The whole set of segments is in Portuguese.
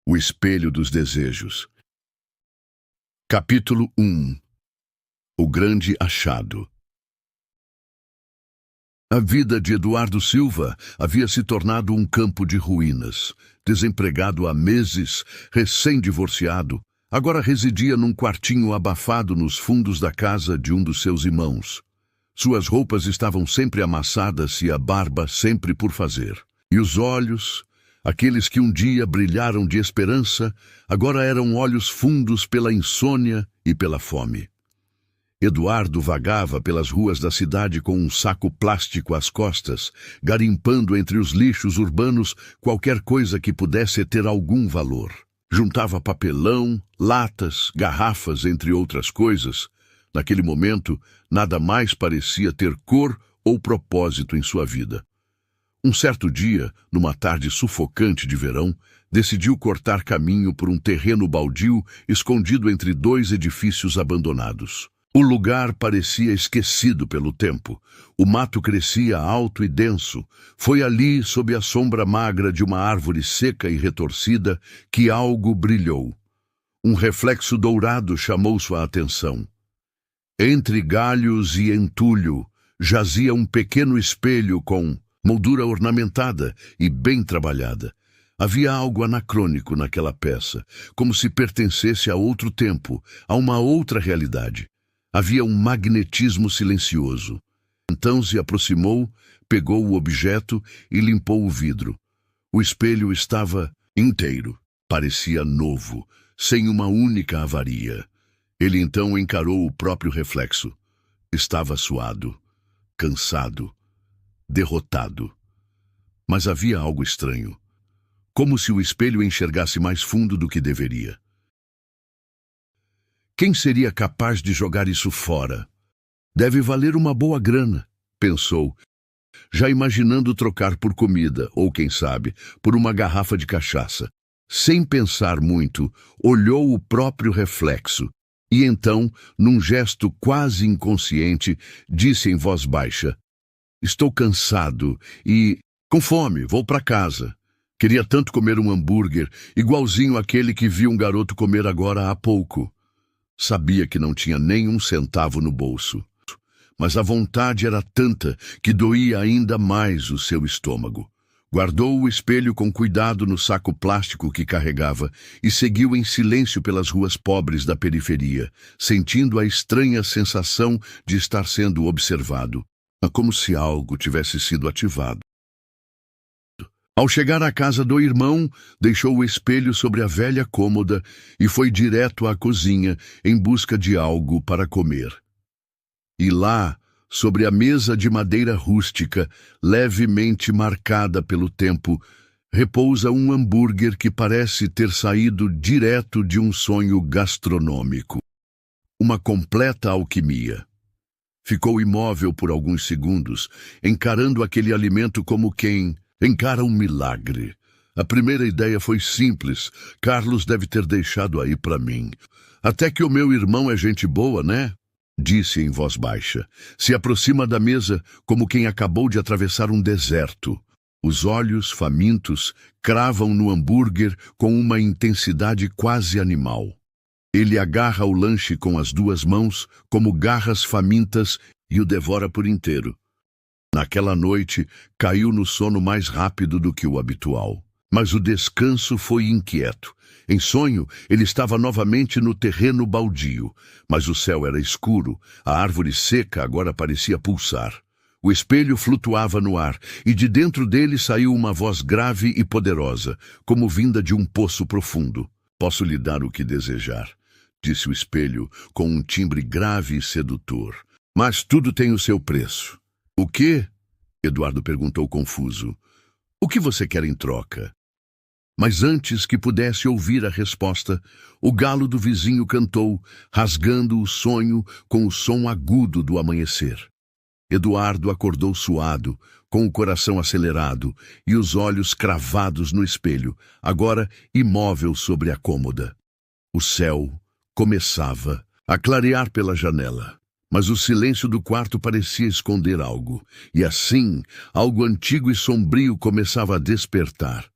O espelho dos desejos. Capítulo 1. O grande achado. A vida de Eduardo Silva havia se tornado um campo de ruínas. Desempregado há meses, recém-divorciado, agora residia num quartinho abafado nos fundos da casa de um dos seus irmãos. Suas roupas estavam sempre amassadas e a barba sempre por fazer. E os olhos, aqueles que um dia brilharam de esperança, agora eram olhos fundos pela insônia e pela fome. Eduardo vagava pelas ruas da cidade com um saco plástico às costas, garimpando entre os lixos urbanos qualquer coisa que pudesse ter algum valor. Juntava papelão, latas, garrafas, entre outras coisas. Naquele momento, nada mais parecia ter cor ou propósito em sua vida. Um certo dia, numa tarde sufocante de verão, decidiu cortar caminho por um terreno baldio escondido entre dois edifícios abandonados. O lugar parecia esquecido pelo tempo. O mato crescia alto e denso. Foi ali, sob a sombra magra de uma árvore seca e retorcida, que algo brilhou. Um reflexo dourado chamou sua atenção. Entre galhos e entulho, jazia um pequeno espelho com moldura ornamentada e bem trabalhada. Havia algo anacrônico naquela peça, como se pertencesse a outro tempo, a uma outra realidade. Havia um magnetismo silencioso. Então se aproximou, pegou o objeto e limpou o vidro. O espelho estava inteiro, parecia novo, sem uma única avaria. Ele então encarou o próprio reflexo. Estava suado, cansado, derrotado. Mas havia algo estranho. Como se o espelho enxergasse mais fundo do que deveria. Quem seria capaz de jogar isso fora? Deve valer uma boa grana, pensou, já imaginando trocar por comida, ou quem sabe, por uma garrafa de cachaça. Sem pensar muito, olhou o próprio reflexo e então, num gesto quase inconsciente, disse em voz baixa: "Estou cansado e com fome, vou para casa. Queria tanto comer um hambúrguer, igualzinho àquele que vi um garoto comer agora há pouco." Sabia que não tinha nem um centavo no bolso, mas a vontade era tanta que doía ainda mais o seu estômago. Guardou o espelho com cuidado no saco plástico que carregava e seguiu em silêncio pelas ruas pobres da periferia, sentindo a estranha sensação de estar sendo observado, como se algo tivesse sido ativado. Ao chegar à casa do irmão, deixou o espelho sobre a velha cômoda e foi direto à cozinha em busca de algo para comer. E lá, sobre a mesa de madeira rústica, levemente marcada pelo tempo, repousa um hambúrguer que parece ter saído direto de um sonho gastronômico. Uma completa alquimia. Ficou imóvel por alguns segundos, encarando aquele alimento como quem encara um milagre. A primeira ideia foi simples. Carlos deve ter deixado aí para mim. Até que o meu irmão é gente boa, né? Disse em voz baixa. Se aproxima da mesa como quem acabou de atravessar um deserto. Os olhos, famintos, cravam no hambúrguer com uma intensidade quase animal. Ele agarra o lanche com as duas mãos, como garras famintas, e o devora por inteiro. Naquela noite, caiu no sono mais rápido do que o habitual. Mas o descanso foi inquieto. Em sonho, ele estava novamente no terreno baldio. Mas o céu era escuro, a árvore seca agora parecia pulsar. O espelho flutuava no ar, e de dentro dele saiu uma voz grave e poderosa, como vinda de um poço profundo. "Posso lhe dar o que desejar", disse o espelho, com um timbre grave e sedutor. "Mas tudo tem o seu preço." "O quê?" Eduardo perguntou confuso. "O que você quer em troca?" Mas antes que pudesse ouvir a resposta, o galo do vizinho cantou, rasgando o sonho com o som agudo do amanhecer. Eduardo acordou suado, com o coração acelerado e os olhos cravados no espelho, agora imóvel sobre a cômoda. O céu começava a clarear pela janela. Mas o silêncio do quarto parecia esconder algo, e assim, algo antigo e sombrio começava a despertar.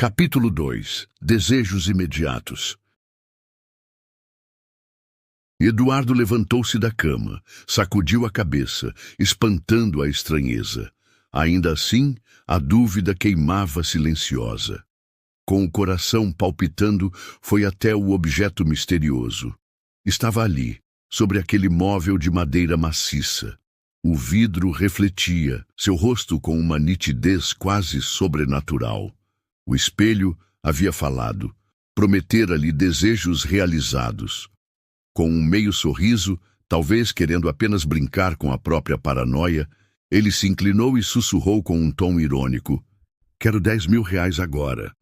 Capítulo 2. Desejos imediatos. Eduardo levantou-se da cama, sacudiu a cabeça, espantando a estranheza. Ainda assim, a dúvida queimava silenciosa. Com o coração palpitando, foi até o objeto misterioso. Estava ali, sobre aquele móvel de madeira maciça. O vidro refletia, seu rosto com uma nitidez quase sobrenatural. O espelho havia falado, prometera-lhe desejos realizados. Com um meio sorriso, talvez querendo apenas brincar com a própria paranoia, ele se inclinou e sussurrou com um tom irônico: "Quero 10.000 agora."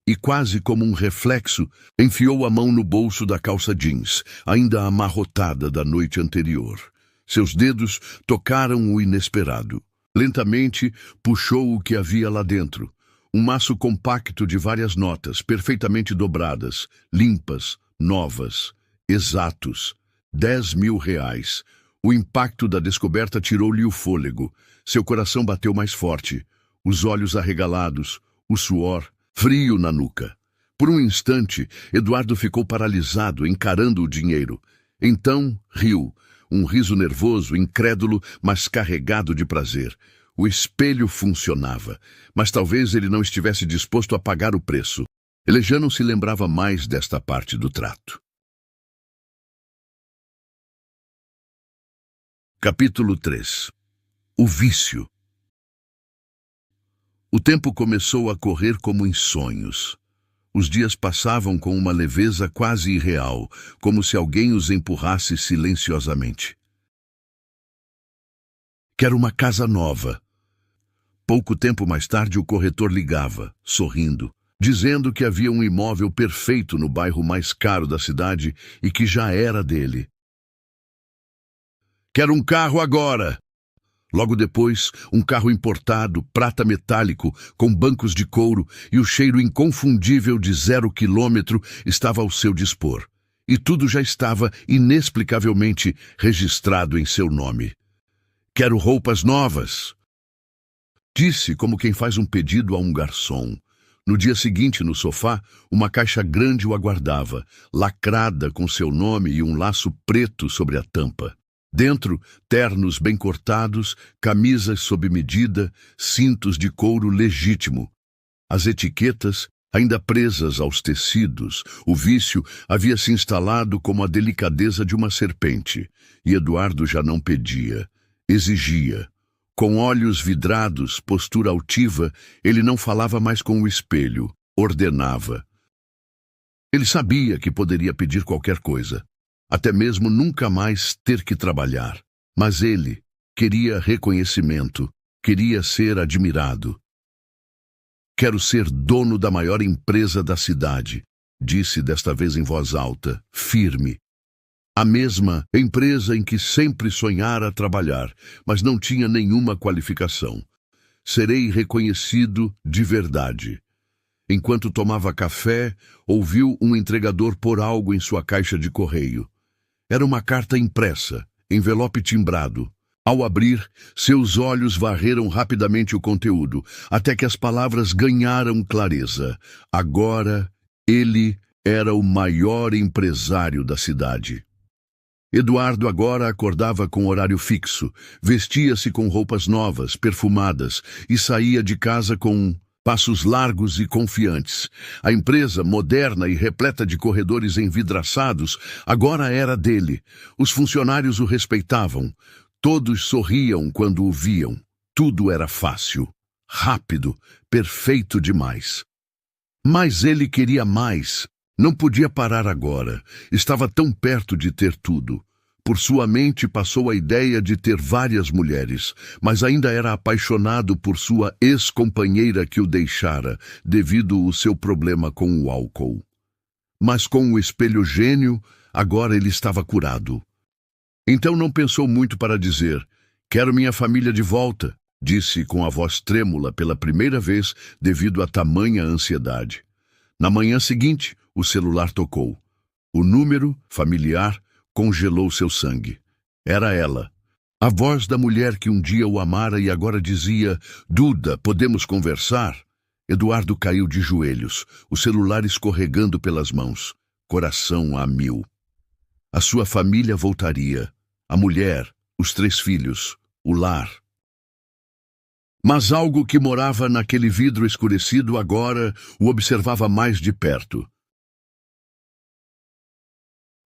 E quase como um reflexo, enfiou a mão no bolso da calça jeans, ainda amarrotada da noite anterior. Seus dedos tocaram o inesperado. Lentamente, puxou o que havia lá dentro. Um maço compacto de várias notas, perfeitamente dobradas, limpas, novas, exatos. 10.000. O impacto da descoberta tirou-lhe o fôlego. Seu coração bateu mais forte. Os olhos arregalados, o suor frio na nuca. Por um instante, Eduardo ficou paralisado, encarando o dinheiro. Então, riu. Um riso nervoso, incrédulo, mas carregado de prazer. O espelho funcionava, mas talvez ele não estivesse disposto a pagar o preço. Ele já não se lembrava mais desta parte do trato. Capítulo 3. O vício. O tempo começou a correr como em sonhos. Os dias passavam com uma leveza quase irreal, como se alguém os empurrasse silenciosamente. Quero uma casa nova. Pouco tempo mais tarde, o corretor ligava, sorrindo, dizendo que havia um imóvel perfeito no bairro mais caro da cidade e que já era dele. Quero um carro agora! Logo depois, um carro importado, prata metálico, com bancos de couro e o cheiro inconfundível de 0 km estava ao seu dispor. E tudo já estava inexplicavelmente registrado em seu nome. Quero roupas novas, disse como quem faz um pedido a um garçom. No dia seguinte, no sofá, uma caixa grande o aguardava, lacrada com seu nome e um laço preto sobre a tampa. Dentro, ternos bem cortados, camisas sob medida, cintos de couro legítimo. As etiquetas, ainda presas aos tecidos, o vício havia se instalado como a delicadeza de uma serpente. E Eduardo já não pedia, exigia. Com olhos vidrados, postura altiva, ele não falava mais com o espelho, ordenava. Ele sabia que poderia pedir qualquer coisa. Até mesmo nunca mais ter que trabalhar. Mas ele queria reconhecimento, queria ser admirado. Quero ser dono da maior empresa da cidade, disse desta vez em voz alta, firme. A mesma empresa em que sempre sonhara trabalhar, mas não tinha nenhuma qualificação. Serei reconhecido de verdade. Enquanto tomava café, ouviu um entregador pôr algo em sua caixa de correio. Era uma carta impressa, envelope timbrado. Ao abrir, seus olhos varreram rapidamente o conteúdo, até que as palavras ganharam clareza. Agora, ele era o maior empresário da cidade. Eduardo agora acordava com horário fixo, vestia-se com roupas novas, perfumadas, e saía de casa com passos largos e confiantes. A empresa, moderna e repleta de corredores envidraçados, agora era dele. Os funcionários o respeitavam. Todos sorriam quando o viam. Tudo era fácil, rápido, perfeito demais. Mas ele queria mais. Não podia parar agora. Estava tão perto de ter tudo. Por sua mente passou a ideia de ter várias mulheres, mas ainda era apaixonado por sua ex-companheira que o deixara, devido ao seu problema com o álcool. Mas com o espelho gênio, agora ele estava curado. Então não pensou muito para dizer: "Quero minha família de volta", disse com a voz trêmula pela primeira vez devido a tamanha ansiedade. Na manhã seguinte, o celular tocou. O número, familiar, congelou seu sangue. Era ela. A voz da mulher que um dia o amara e agora dizia: "Duda, podemos conversar?" Eduardo caiu de joelhos, o celular escorregando pelas mãos, coração a mil. A sua família voltaria, a mulher, os 3 filhos, o lar. Mas algo que morava naquele vidro escurecido agora o observava mais de perto.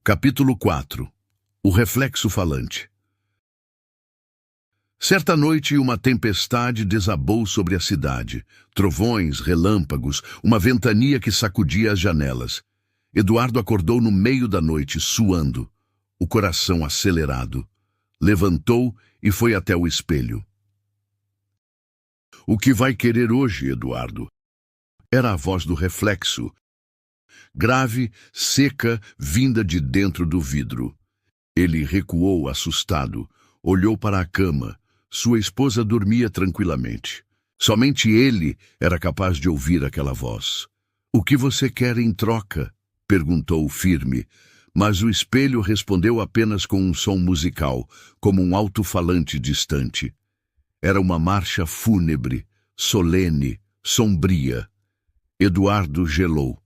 Capítulo 4. O reflexo falante. Certa noite, uma tempestade desabou sobre a cidade. Trovões, relâmpagos, uma ventania que sacudia as janelas. Eduardo acordou no meio da noite, suando, o coração acelerado. Levantou e foi até o espelho. "O que vai querer hoje, Eduardo?" Era a voz do reflexo, grave, seca, vinda de dentro do vidro. Ele recuou assustado, olhou para a cama. Sua esposa dormia tranquilamente. Somente ele era capaz de ouvir aquela voz. "O que você quer em troca?" perguntou firme, mas o espelho respondeu apenas com um som musical, como um alto-falante distante. Era uma marcha fúnebre, solene, sombria. Eduardo gelou.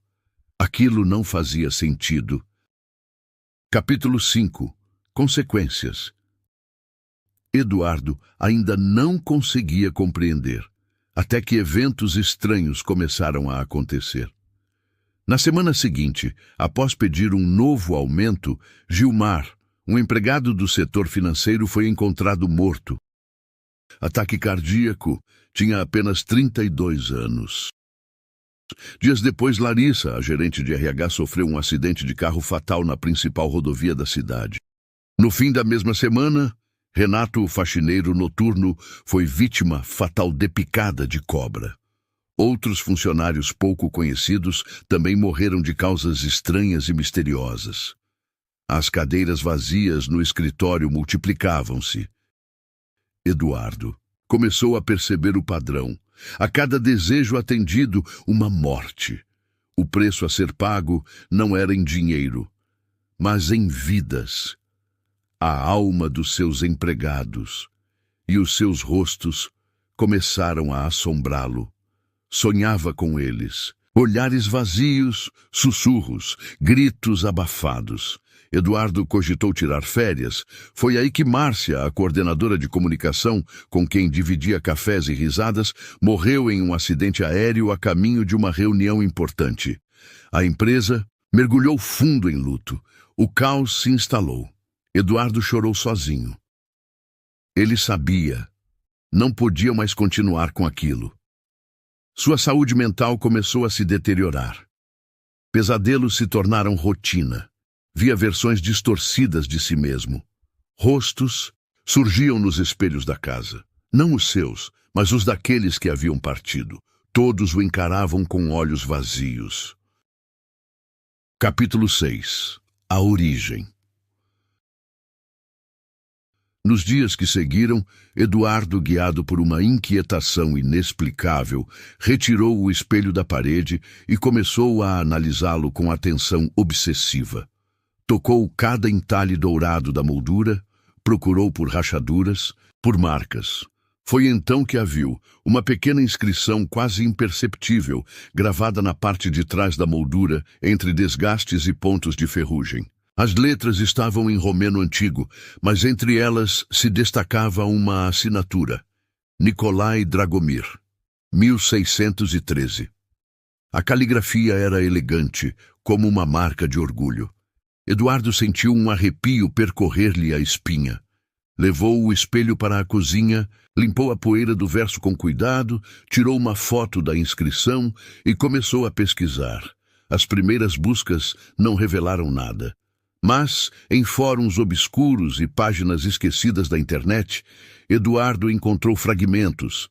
Aquilo não fazia sentido. Capítulo 5. Consequências. Eduardo ainda não conseguia compreender, até que eventos estranhos começaram a acontecer. Na semana seguinte, após pedir um novo aumento, Gilmar, um empregado do setor financeiro, foi encontrado morto. Ataque cardíaco, tinha apenas 32 anos. Dias depois, Larissa, a gerente de RH, sofreu um acidente de carro fatal na principal rodovia da cidade. No fim da mesma semana, Renato, o faxineiro noturno, foi vítima fatal de picada de cobra. Outros funcionários pouco conhecidos também morreram de causas estranhas e misteriosas. As cadeiras vazias no escritório multiplicavam-se. Eduardo começou a perceber o padrão. A cada desejo atendido, uma morte. O preço a ser pago não era em dinheiro, mas em vidas. A alma dos seus empregados e os seus rostos começaram a assombrá-lo. Sonhava com eles. Olhares vazios, sussurros, gritos abafados. Eduardo cogitou tirar férias. Foi aí que Márcia, a coordenadora de comunicação, com quem dividia cafés e risadas, morreu em um acidente aéreo a caminho de uma reunião importante. A empresa mergulhou fundo em luto. O caos se instalou. Eduardo chorou sozinho. Ele sabia. Não podia mais continuar com aquilo. Sua saúde mental começou a se deteriorar. Pesadelos se tornaram rotina. Via versões distorcidas de si mesmo. Rostos surgiam nos espelhos da casa. Não os seus, mas os daqueles que haviam partido. Todos o encaravam com olhos vazios. Capítulo 6. A origem. Nos dias que seguiram, Eduardo, guiado por uma inquietação inexplicável, retirou o espelho da parede e começou a analisá-lo com atenção obsessiva. Tocou cada entalhe dourado da moldura, procurou por rachaduras, por marcas. Foi então que a viu, uma pequena inscrição quase imperceptível, gravada na parte de trás da moldura, entre desgastes e pontos de ferrugem. As letras estavam em romeno antigo, mas entre elas se destacava uma assinatura: Nicolai Dragomir, 1613. A caligrafia era elegante, como uma marca de orgulho. Eduardo sentiu um arrepio percorrer-lhe a espinha. Levou o espelho para a cozinha, limpou a poeira do verso com cuidado, tirou uma foto da inscrição e começou a pesquisar. As primeiras buscas não revelaram nada. Mas, em fóruns obscuros e páginas esquecidas da internet, Eduardo encontrou fragmentos,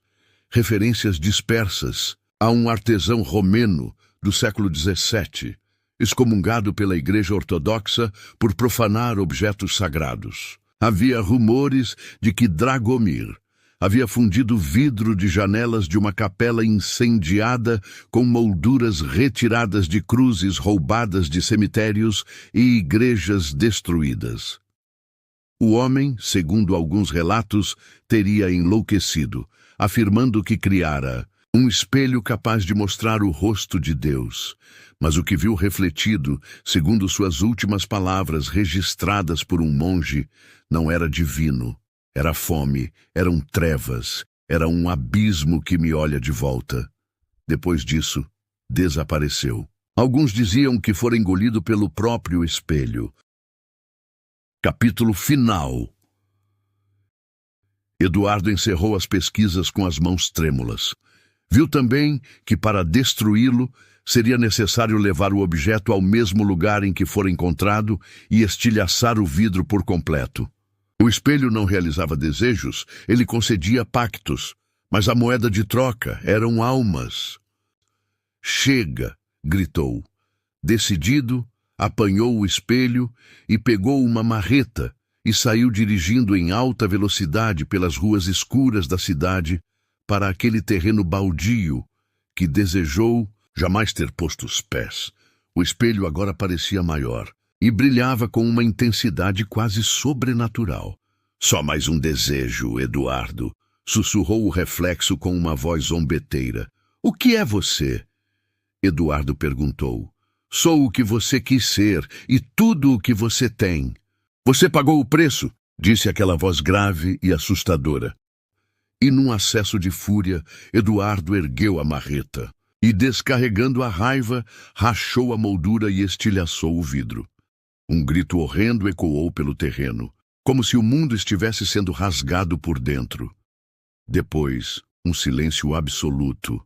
referências dispersas a um artesão romeno do século XVII, excomungado pela Igreja Ortodoxa por profanar objetos sagrados. Havia rumores de que Dragomir havia fundido vidro de janelas de uma capela incendiada com molduras retiradas de cruzes roubadas de cemitérios e igrejas destruídas. O homem, segundo alguns relatos, teria enlouquecido, afirmando que criara Um espelho capaz de mostrar o rosto de Deus. Mas o que viu refletido, segundo suas últimas palavras registradas por um monge, não era divino. Era fome, eram trevas, era um abismo que me olha de volta. Depois disso, desapareceu. Alguns diziam que fora engolido pelo próprio espelho. Capítulo final. Eduardo encerrou as pesquisas com as mãos trêmulas. Viu também que, para destruí-lo, seria necessário levar o objeto ao mesmo lugar em que fora encontrado e estilhaçar o vidro por completo. O espelho não realizava desejos, ele concedia pactos, mas a moeda de troca eram almas. "Chega!" gritou. Decidido, apanhou o espelho e pegou uma marreta e saiu dirigindo em alta velocidade pelas ruas escuras da cidade para aquele terreno baldio que desejou jamais ter posto os pés. O espelho agora parecia maior e brilhava com uma intensidade quase sobrenatural. "Só mais um desejo, Eduardo", sussurrou o reflexo com uma voz zombeteira. "O que é você?" Eduardo perguntou. "Sou o que você quis ser e tudo o que você tem." "Você pagou o preço", disse aquela voz grave e assustadora. E num acesso de fúria, Eduardo ergueu a marreta e, descarregando a raiva, rachou a moldura e estilhaçou o vidro. Um grito horrendo ecoou pelo terreno, como se o mundo estivesse sendo rasgado por dentro. Depois, um silêncio absoluto.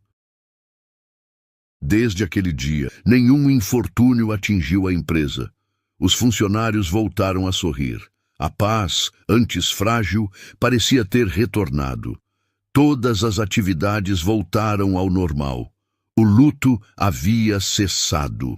Desde aquele dia, nenhum infortúnio atingiu a empresa. Os funcionários voltaram a sorrir. A paz, antes frágil, parecia ter retornado. Todas as atividades voltaram ao normal. O luto havia cessado.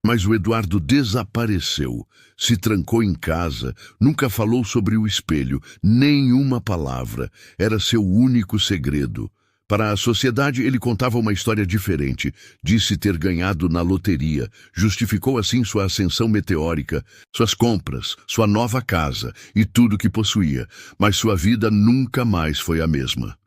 Mas o Eduardo desapareceu, se trancou em casa, nunca falou sobre o espelho, nenhuma palavra. Era seu único segredo. Para a sociedade, ele contava uma história diferente. Disse ter ganhado na loteria. Justificou assim sua ascensão meteórica, suas compras, sua nova casa e tudo que possuía. Mas sua vida nunca mais foi a mesma.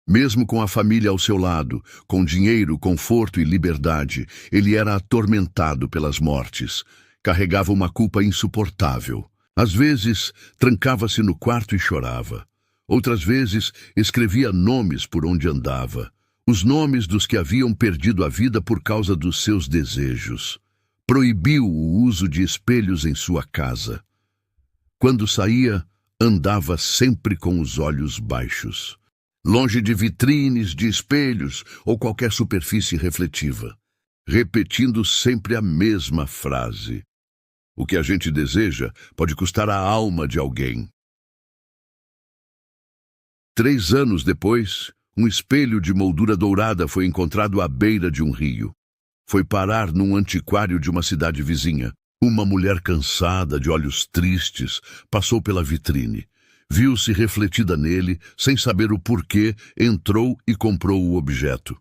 Mesmo com a família ao seu lado, com dinheiro, conforto e liberdade, ele era atormentado pelas mortes. Carregava uma culpa insuportável. Às vezes, trancava-se no quarto e chorava. Outras vezes, escrevia nomes por onde andava, os nomes dos que haviam perdido a vida por causa dos seus desejos. Proibiu o uso de espelhos em sua casa. Quando saía, andava sempre com os olhos baixos, longe de vitrines, de espelhos ou qualquer superfície refletiva, repetindo sempre a mesma frase: "O que a gente deseja pode custar a alma de alguém." 3 anos depois, um espelho de moldura dourada foi encontrado à beira de um rio. Foi parar num antiquário de uma cidade vizinha. Uma mulher cansada, de olhos tristes, passou pela vitrine. Viu-se refletida nele, sem saber o porquê, entrou e comprou o objeto.